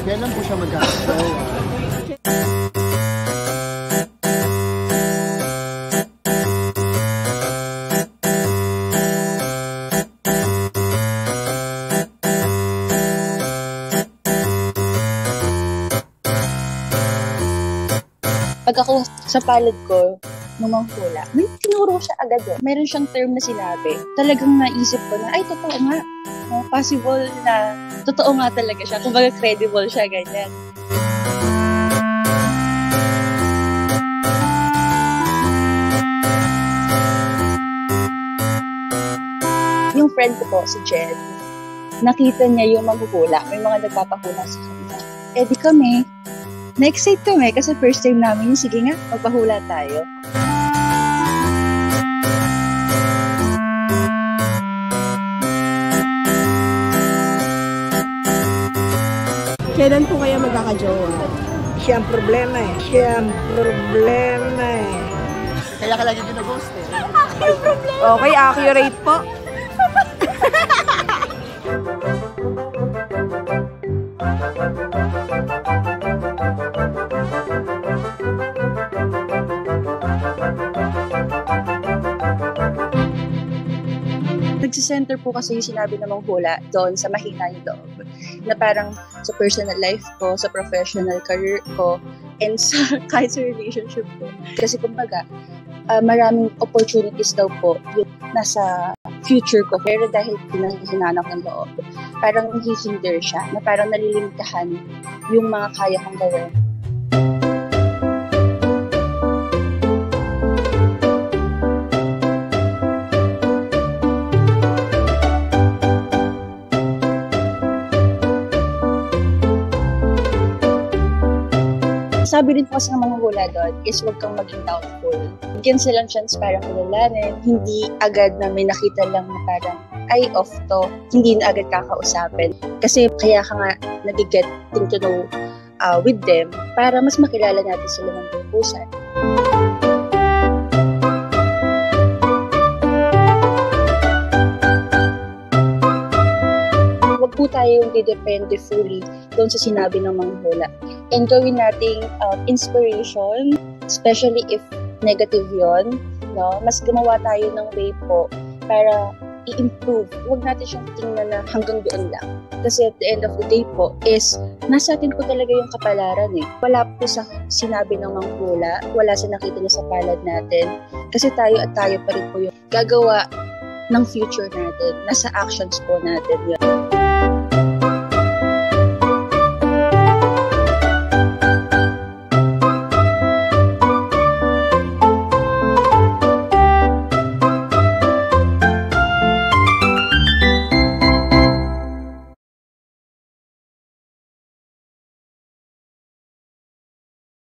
Kailan po siya magkakaroon? Pag ako sa palad ko, nung manghula, may tinuro siya agad eh. Meron siyang term na sinabi. Talagang naisip ko na, ay, totoo nga. Possible na, totoo nga talaga siya. Kumbaga credible siya, ganyan. Yung friend ko po, si Jen, nakita niya yung maghuhula. May mga nagpapahula sa kanya. Eh di kami, na-excite kami kasi first time namin yung sige nga, magpahula tayo. Kailan po kaya magkakajowa? Siya ang problema eh. Kaya ka lagi ginaghost eh. Okay, accurate po. Nagsisenter po kasi yung sinabi ng manghula doon sa mahina yung loob. Na parang sa personal life ko, sa professional career ko, and sa kahit sa relationship ko. Kasi kumbaga, maraming opportunities daw po yung nasa future ko. Pero dahil pinanghihinanap ng loob, parang nahihinder siya, na parang nalilimitahan yung mga kaya kong gawin. Sabi rin po kasi ng mga hula doon is huwag kang maging doubtful. Bigyan silang chance parang kilalanin, hindi agad na may nakita lang na parang ay off to, hindi na agad kakausapin. Kasi kaya ka nga nag-getting to know with them para mas makilala natin sila ng bubusan. Huwag po tayong didepende fully doon sa sinabi ng mga hula. And gawin nating inspiration, especially if negative yon, no? Mas gumawa tayo ng way po para i-improve. Huwag natin siyang tingnan na hanggang doon lang. Kasi at the end of the day po is, nasa atin po talaga yung kapalaran eh. Wala po sa sinabi ng manghula, wala sa nakita niya sa palad natin. Kasi tayo at tayo pa rin po yung gagawa ng future natin. Nasa actions po natin yun.